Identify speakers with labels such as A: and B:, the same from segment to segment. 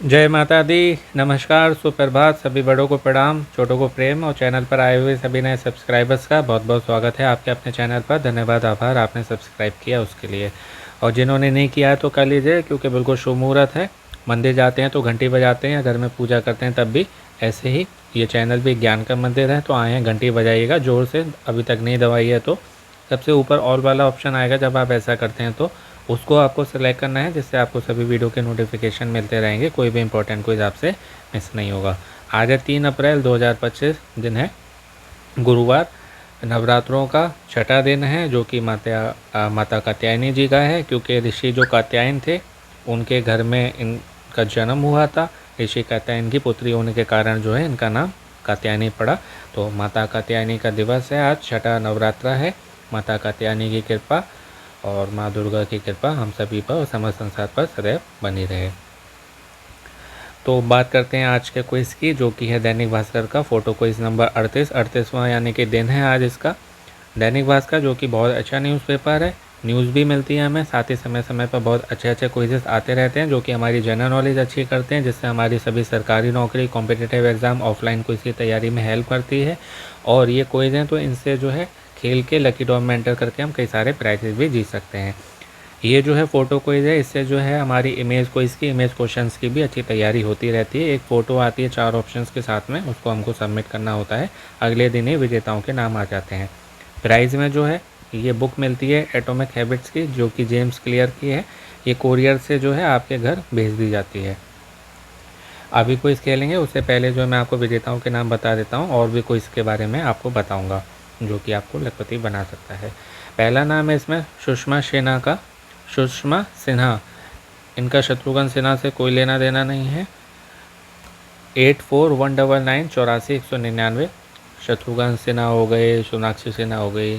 A: जय माता दी। नमस्कार, सुप्रभात। सभी बड़ों को प्रणाम, छोटों को प्रेम और चैनल पर आए हुए सभी नए सब्सक्राइबर्स का बहुत बहुत स्वागत है आपके अपने चैनल पर। धन्यवाद, आभार आपने सब्सक्राइब किया उसके लिए। और जिन्होंने नहीं किया है तो कर लीजिए, क्योंकि बिल्कुल शुभ मुहूर्त है। मंदिर जाते हैं तो घंटी बजाते हैं, घर में पूजा करते हैं तब भी ऐसे ही। ये चैनल भी ज्ञान का मंदिर है, तो आए हैं घंटी बजाइएगा ज़ोर से। अभी तक नहीं दबाई है तो सबसे ऊपर ऑल वाला ऑप्शन आएगा, जब आप ऐसा करते हैं तो उसको आपको सेलेक्ट करना है, जिससे आपको सभी वीडियो के नोटिफिकेशन मिलते रहेंगे। कोई भी इंपॉर्टेंट क्विज आपसे मिस नहीं होगा। आज है 3 अप्रैल 2025, दिन है गुरुवार। नवरात्रों का छठा दिन है, जो कि माता कात्यायनी जी का है, क्योंकि ऋषि जो कात्यायन थे उनके घर में इनका जन्म हुआ था। ऋषि कात्यायन की पुत्री होने के कारण जो है इनका नाम कात्यायनी पड़ा। तो माता कात्यायनी का दिवस है आज, छठा नवरात्रा है। माता कात्यायनी की कृपा और माँ दुर्गा की कृपा हम सभी पर और समस्त संसार पर सदैव बनी रहे। तो बात करते हैं आज के क्विज़ की, जो कि है दैनिक भास्कर का फोटो क्विज़ नंबर 38वां यानी कि दिन है आज इसका। दैनिक भास्कर जो कि बहुत अच्छा न्यूज़पेपर है, न्यूज़ भी मिलती है हमें, साथ ही समय समय पर बहुत अच्छे अच्छे क्विजेस आते रहते हैं, जो कि हमारी जनरल नॉलेज अच्छी करते हैं, जिससे हमारी सभी सरकारी नौकरी, कॉम्पिटिटिव एग्ज़ाम, ऑफलाइन क्विज की तैयारी में हेल्प करती है। और ये क्विज हैं तो इनसे जो है खेल के लकी ड्रॉ में एंटर करके हम कई सारे प्राइजेस भी जीत सकते हैं। ये जो है फ़ोटो क्विज़ है, इससे जो है हमारी इमेज क्विज़ की, इमेज क्वेश्चंस की भी अच्छी तैयारी होती रहती है। एक फ़ोटो आती है 4 ऑप्शंस के साथ में, उसको हमको सबमिट करना होता है। अगले दिन ही विजेताओं के नाम आ जाते हैं। प्राइज़ में जो है ये बुक मिलती है एटॉमिक हैबिट्स की, जो कि जेम्स क्लियर की है। ये कोरियर से जो है आपके घर भेज दी जाती है। अभी क्विज़ खेलेंगे उससे पहले जो मैं आपको विजेताओं के नाम बता देता हूँ, और भी क्विज़ के बारे में आपको बताऊँगा जो कि आपको लखपति बना सकता है। पहला नाम है इसमें सुषमा सिन्हा का। सुषमा सिन्हा, इनका शत्रुघ्न सिन्हा से कोई लेना देना नहीं है। 8419948199। शत्रुघ्न सिन्हा हो गए, सोनाक्षी सिन्हा हो गई।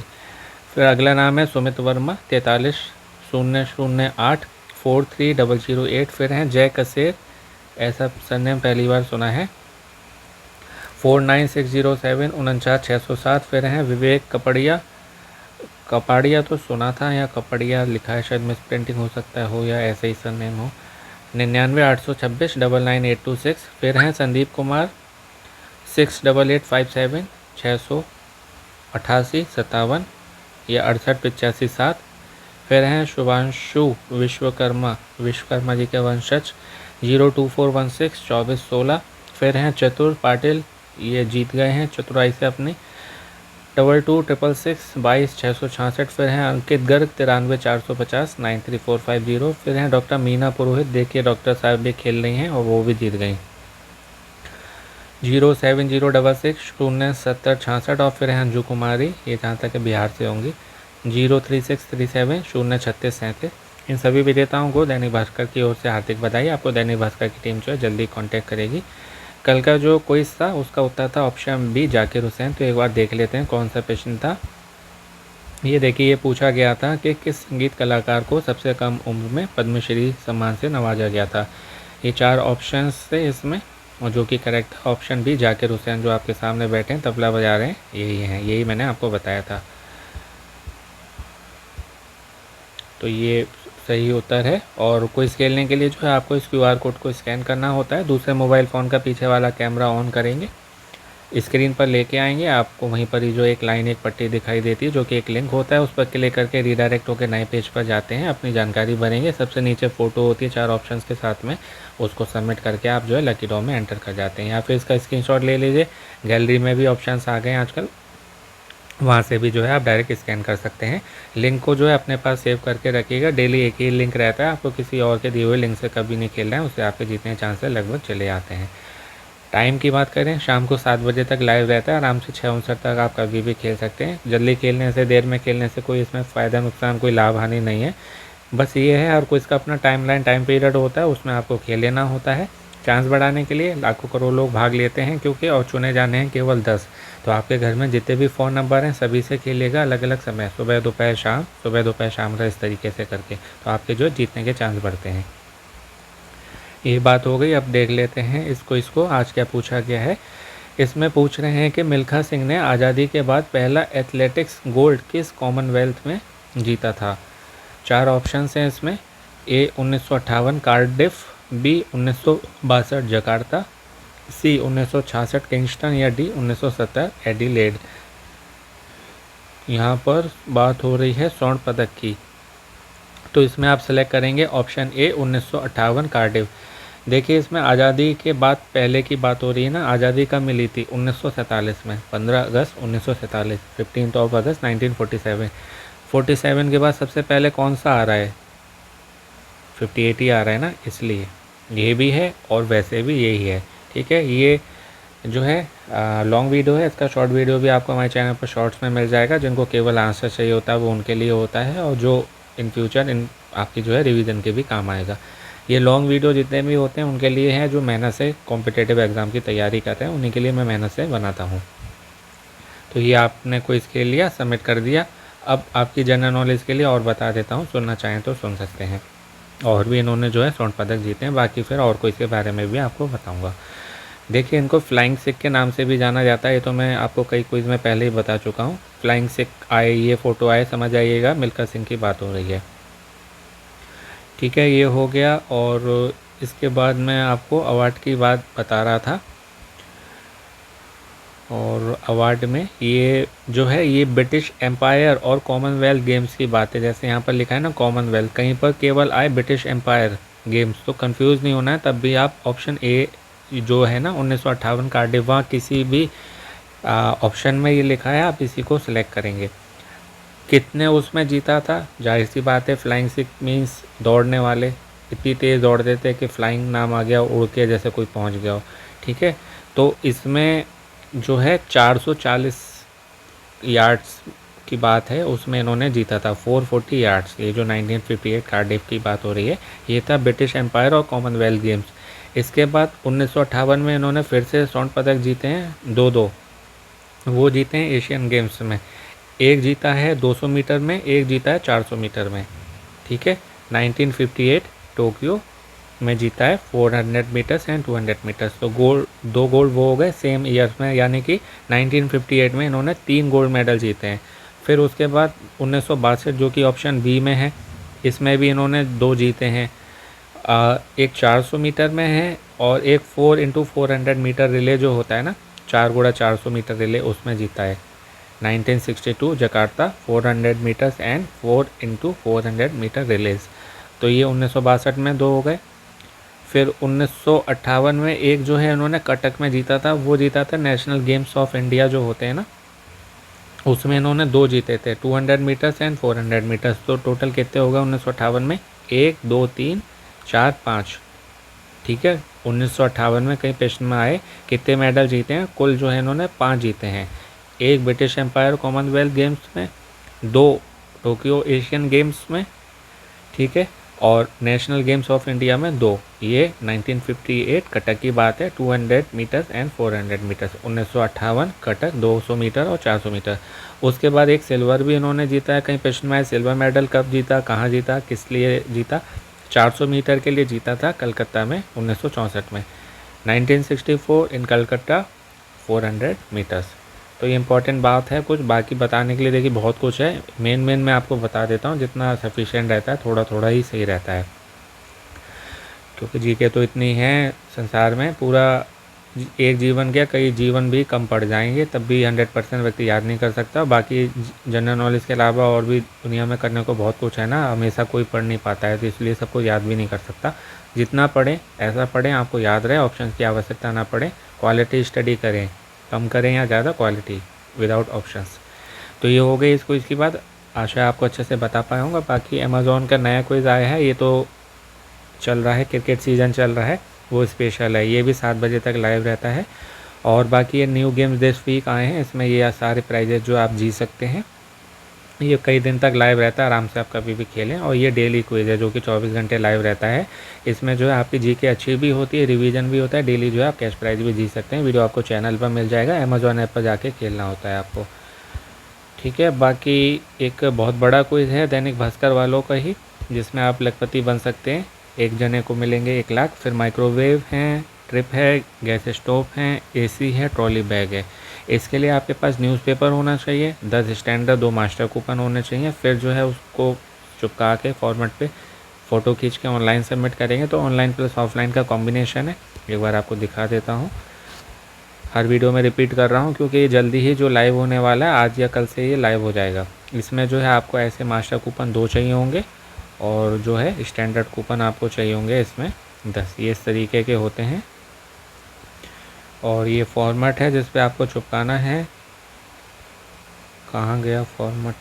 A: फिर अगला नाम है सुमित वर्मा, 4300843008। फिर हैं जय कसेर, ऐसा सरनेम पहली बार सुना है। 49607 49607। फिर हैं विवेक कपड़िया, कपाड़िया तो सुना था, या कपड़िया लिखा है, शायद मिस प्रिंटिंग हो सकता है हो, या ऐसे ही सरनेम हो। 99 826 99826। फिर हैं संदीप कुमार, 68857 68857 या 6885 7। फिर हैं शुभांशु विश्वकर्मा जी के वंशज, 02416 2416। फिर हैं चतुर पाटिल, ये जीत गए हैं चतुराई से अपनी, 2266 22 666। फिर हैं अंकित गर्ग, 93 450 93450। फिर हैं डॉक्टर मीना पुरोहित, देखिए डॉक्टर साहब भी खेल रही हैं और वो भी जीत गई, 07066 07066। और फिर हैं अंजू कुमारी, ये जहाँ तक बिहार से होंगी, 03637 03637। इन सभी विजेताओं को दैनिक भास्कर की ओर से हार्दिक बधाई। आपको दैनिक भास्कर की टीम जो है जल्दी कांटेक्ट करेगी। कल का जो क्विज था उसका उत्तर था ऑप्शन बी, जाकिर हुसैन। तो एक बार देख लेते हैं कौन सा प्रश्न था। ये देखिए, ये पूछा गया था कि किस संगीत कलाकार को सबसे कम उम्र में पद्मश्री सम्मान से नवाजा गया था। ये 4 ऑप्शंस थे इसमें, और जो कि करेक्ट था ऑप्शन बी, जाकिर हुसैन, जो आपके सामने बैठे हैं तबला बजा रहे हैं, यही हैं, यही मैंने आपको बताया था। तो ये सही उत्तर है। और क्विज खेलने के लिए जो है आपको इस क्यूआर कोड को स्कैन करना होता है। दूसरे मोबाइल फ़ोन का पीछे वाला कैमरा ऑन करेंगे, स्क्रीन पर लेके आएंगे, आपको वहीं पर ही जो एक लाइन, एक पट्टी दिखाई देती है, जो कि एक लिंक होता है, उस पर क्लिक करके रीडायरेक्ट होकर नए पेज पर जाते हैं, अपनी जानकारी भरेंगे। सबसे नीचे फ़ोटो होती है 4 ऑप्शंस के साथ में, उसको सबमिट करके आप जो है लकी ड्रॉ में एंटर कर जाते हैं। या फिर इसका स्क्रीनशॉट ले लीजिए, गैलरी में भी ऑप्शंस आ गए हैं आजकल, वहाँ से भी जो है आप डायरेक्ट स्कैन कर सकते हैं। लिंक को जो है अपने पास सेव करके रखिएगा, डेली एक ही लिंक रहता है, आपको किसी और के दिए हुए लिंक से कभी नहीं खेलना है, उससे आपके जीतने चांसेस लगभग चले आते हैं। टाइम की बात करें, शाम को 7 बजे तक लाइव रहता है, आराम से 6:59 तक आप कभी भी खेल सकते हैं। जल्दी खेलने से, देर में खेलने से कोई इसमें फ़ायदा नुकसान, कोई लाभ हानि नहीं है, बस ये है। और कोई इसका अपना टाइम पीरियड होता है, उसमें आपको खेल लेना होता है। चांस बढ़ाने के लिए लाखों करोड़ लोग भाग लेते हैं क्योंकि, और चुने जाने हैं केवल 10। तो आपके घर में जितने भी फ़ोन नंबर हैं सभी से खेलिएगा, अलग अलग समय, सुबह दोपहर शाम, सुबह दोपहर शाम का, इस तरीके से करके, तो आपके जो जीतने के चांस बढ़ते हैं। ये बात हो गई। अब देख लेते हैं इसको आज क्या पूछा गया है। इसमें पूछ रहे हैं कि मिल्खा सिंह ने आज़ादी के बाद पहला एथलेटिक्स गोल्ड किस कॉमनवेल्थ में जीता था। 4 ऑप्शन हैं इसमें। ए 1958 कार्डिफ, बी 1962 जकार्ता, सी 1966 किंगस्टन या डी 1970 एडिलेड। यहाँ पर बात हो रही है स्वर्ण पदक की, तो इसमें आप सेलेक्ट करेंगे ऑप्शन ए 1958 कार्डिफ। देखिए इसमें आज़ादी के बाद पहले की बात हो रही है ना, आज़ादी कब मिली थी 1947 में, 15 अगस्त 1947, 15 ऑफ अगस्त 1947। 47 के बाद सबसे पहले कौन सा आ रहा है, 58 ही आ रहा है ना, इसलिए ये भी है और वैसे भी यही है। ठीक है, ये जो है लॉन्ग वीडियो है, इसका शॉर्ट वीडियो भी आपको हमारे चैनल पर शॉर्ट्स में मिल जाएगा। जिनको केवल आंसर चाहिए होता है वो उनके लिए होता है, और जो इन फ्यूचर इन आपकी जो है रिवीजन के भी काम आएगा। ये लॉन्ग वीडियो जितने भी होते हैं उनके लिए हैं जो मेहनत से कॉम्पिटिटिव एग्ज़ाम की तैयारी करते हैं, उन्हीं के लिए मैं मेहनत से बनाता हूँ। तो ये आपने क्विज़ के लिया, सबमिट कर दिया। अब आपकी जनरल नॉलेज के लिए और बता देता हूँ, सुनना चाहें तो सुन सकते हैं। और भी इन्होंने जो है स्वर्ण पदक जीते हैं, बाकी फिर और कोई के बारे में भी आपको बताऊँगा। देखिए इनको फ्लाइंग सिख के नाम से भी जाना जाता है, ये तो मैं आपको कई क्विज़ में पहले ही बता चुका हूँ। फ्लाइंग सिख आए, ये फ़ोटो आए, समझ आइएगा मिल्खा सिंह की बात हो रही है। ठीक है, ये हो गया। और इसके बाद मैं आपको अवार्ड की बात बता रहा था, और अवार्ड में ये जो है ये ब्रिटिश एम्पायर और कॉमनवेल्थ गेम्स की बात है। जैसे यहाँ पर लिखा है ना कॉमनवेल्थ, कहीं पर केवल आए ब्रिटिश एम्पायर गेम्स, तो कंफ्यूज नहीं होना है। तब भी आप ऑप्शन ए जो है ना 1958 कार्डिफ, वहाँ किसी भी ऑप्शन में ये लिखा है, आप इसी को सिलेक्ट करेंगे। कितने उसमें जीता था, जाहिर सी बात है फ्लाइंग सिख मीन्स दौड़ने वाले, इतनी तेज़ दौड़ते थे कि फ्लाइंग नाम आ गया, उड़ के जैसे कोई पहुंच गया हो। ठीक है, तो इसमें जो है 440 यार्ड्स की बात है, उसमें इन्होंने जीता था 440 यार्ड्स। ये जो 1958 कार्डिफ की बात हो रही है, ये था ब्रिटिश एम्पायर और कॉमनवेल्थ गेम्स। इसके बाद 1958 में इन्होंने फिर से स्वर्ण पदक जीते हैं, दो वो जीते हैं एशियन गेम्स में। एक जीता है 200 मीटर में, एक जीता है 400 मीटर में। ठीक है, 1958 टोक्यो में जीता है 400 मीटर्स एंड 200 मीटर्स। तो गोल्ड, 2 गोल्ड वो हो गए सेम ईयर्स में, यानी कि 1958 में इन्होंने 3 गोल्ड मेडल जीते हैं। फिर उसके बाद 1962 जो कि ऑप्शन बी में है, इसमें भी इन्होंने 2 जीते हैं। एक 400 मीटर में है और एक 4x400 मीटर रिले जो होता है ना, 4 गुणा 400 मीटर रिले, उसमें जीता है। 1962 Jakarta 400 meters and 4x400 meter relays. तो ये 1962 में 2 हो गए। फिर 1958 में एक जो है इन्होंने कटक में जीता था, वो जीता था नेशनल गेम्स ऑफ इंडिया जो होते हैं ना, उसमें इन्होंने 2 जीते थे, 200 मीटर्स एंड 400 मीटर्स। तो टोटल कितने हो गए 1958 में, 1 2 3 4 5। ठीक है, 1958 में कई प्रश्न में आए कितने मेडल जीते हैं, कुल जो है इन्होंने 5 जीते हैं। 1 ब्रिटिश एम्पायर कॉमनवेल्थ गेम्स में, 2 टोक्यो एशियन गेम्स में, ठीक है, और नेशनल गेम्स ऑफ इंडिया में 2। ये 1958 कटक की बात है, 200 meters and 400 meters. 1958 Cuttack 200 meter और 400 मीटर। उसके बाद एक सिल्वर भी इन्होंने जीता है, कहीं प्रश्न में आए सिल्वर मेडल कब जीता, कहाँ जीता, किस लिए जीता। 400 मीटर के लिए जीता था कलकत्ता में 1964 में। 1964 इन कलकत्ता 400 मीटर्स। तो ये इंपॉर्टेंट बात है कुछ, बाकी बताने के लिए देखिए बहुत कुछ है, मेन मैं आपको बता देता हूँ, जितना सफिशिएंट रहता है, थोड़ा थोड़ा ही सही रहता है, क्योंकि जीके तो इतनी है संसार में, पूरा एक जीवन क्या कई जीवन भी कम पड़ जाएंगे, तब भी 100% व्यक्ति याद नहीं कर सकता। बाकी जनरल नॉलेज के अलावा और भी दुनिया में करने को बहुत कुछ है ना, हमेशा कोई पढ़ नहीं पाता है, तो इसलिए सबको याद भी नहीं कर सकता। जितना पढ़ें ऐसा पढ़ें आपको याद रहे, ऑप्शन की आवश्यकता ना पड़े, क्वालिटी स्टडी करें, कम करें या ज़्यादा, क्वालिटी विदाउट ऑप्शंस। तो ये हो गई इस क्विज़ की बात, आशा है आपको अच्छे से बता पाया हूँगा। बाकी अमेज़ॉन का नया क्विज़ आया है, ये तो चल रहा है, क्रिकेट सीज़न चल रहा है, वो स्पेशल है, ये भी 7 बजे तक लाइव रहता है। और बाकी ये न्यू गेम्स दिस वीक आए हैं, इसमें ये सारे प्राइजेज जो आप जीत सकते हैं, ये कई दिन तक लाइव रहता है, आराम से आप कभी भी खेलें। और ये डेली क्विज़ है जो कि 24 घंटे लाइव रहता है। इसमें जो है आपकी जीके अच्छी भी होती है, रिवीजन भी होता है, डेली जो है आप कैश प्राइज भी जीत सकते हैं। वीडियो आपको चैनल पर मिल जाएगा, अमेज़ॉन ऐप पर जाके खेलना होता है आपको। ठीक है, बाकी एक बहुत बड़ा क्विज़ है दैनिक भास्कर वालों का ही, जिसमें आप लखपति बन सकते हैं, एक जने को मिलेंगे 1 लाख। फिर माइक्रोवेव हैं, ट्रिप है, गैस स्टोव हैं, एसी है, ट्रॉली बैग है। इसके लिए आपके पास न्यूज़पेपर होना चाहिए, 10 स्टैंडर्ड, 2 मास्टर कूपन होने चाहिए। फिर जो है उसको चिपका के फॉर्मेट पे फ़ोटो खींच के ऑनलाइन सबमिट करेंगे तो ऑनलाइन प्लस ऑफलाइन का कॉम्बिनेशन है। एक बार आपको दिखा देता हूँ, हर वीडियो में रिपीट कर रहा हूँ क्योंकि ये जल्दी ही जो लाइव होने वाला है, आज या कल से ये लाइव हो जाएगा। इसमें जो है आपको ऐसे मास्टर कूपन 2 चाहिए होंगे और जो है स्टैंडर्ड कूपन आपको चाहिए होंगे इसमें 10। ये इस तरीके के होते हैं और ये फॉर्मेट है जिस पे आपको चिपकाना है। कहाँ गया फॉर्मेट?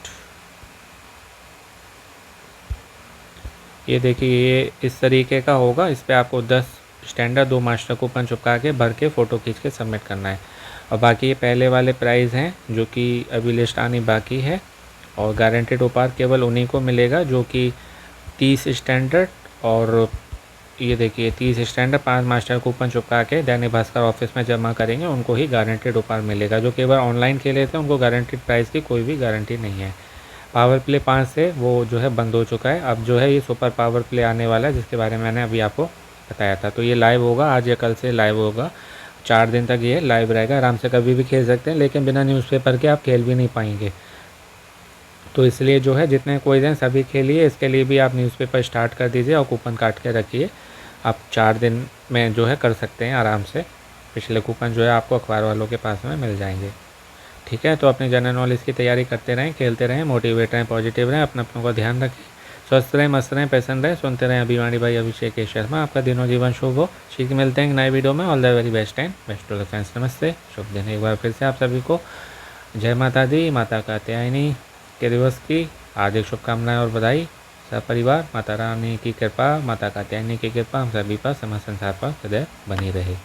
A: ये देखिए, ये इस तरीके का होगा। इस पे आपको 10 स्टैंडर्ड 2 मास्टर कूपन चिपका के भर के फ़ोटो खींच के सबमिट करना है। और बाकी ये पहले वाले प्राइस हैं जो कि अभी लिस्ट आनी बाकी है और गारंटेड उपहार केवल उन्हीं को मिलेगा जो कि 30 स्टैंडर्ड और ये देखिए 30 स्टैंडर्ड 5 मास्टर कूपन चिपका के दैनिक भास्कर ऑफिस में जमा करेंगे, उनको ही गारंटेड उपहार मिलेगा। जो केवल ऑनलाइन खेले थे उनको गारंटेड प्राइस की कोई भी गारंटी नहीं है। पावर प्ले 5 से वो जो है बंद हो चुका है। अब जो है ये सुपर पावर प्ले आने वाला है जिसके बारे में मैंने अभी आपको बताया था। तो ये लाइव होगा, आज या कल से लाइव होगा, 4 दिन तक ये लाइव रहेगा। आराम से कभी भी खेल सकते हैं, लेकिन बिना न्यूज़पेपर के आप खेल भी नहीं पाएंगे। तो इसलिए जो है जितने क्विज़ हैं सभी खेलिए। इसके लिए भी आप न्यूज़पेपर स्टार्ट कर दीजिए और कूपन काट के रखिए। आप 4 दिन में जो है कर सकते हैं आराम से। पिछले कूपन जो है आपको अखबार वालों के पास में मिल जाएंगे। ठीक है, तो अपनी जनरल नॉलेज की तैयारी करते रहें, खेलते रहें, मोटिवेट रहें, पॉजिटिव रहें, अपनों का ध्यान रखें, स्वस्थ रहें, मस्त रहें, पसंद रहें, सुनते रहें अभिमानी भाई अभिषेक शर्मा। आपका दिनों जीवन शुभ हो। ठीक, मिलते हैं नए वीडियो में। All the very best and best to the friends. नमस्ते, शुभ दिन। एक बार फिर से आप सभी को जय माता दी, माता कात्यायनी के दिवस की हार्दिक शुभकामनाएं और बधाई। सब परिवार माता रानी की कृपा, माता कात्यायनी की कृपा हम सभी पर, समस्त संसार पर सदैव बनी रहे।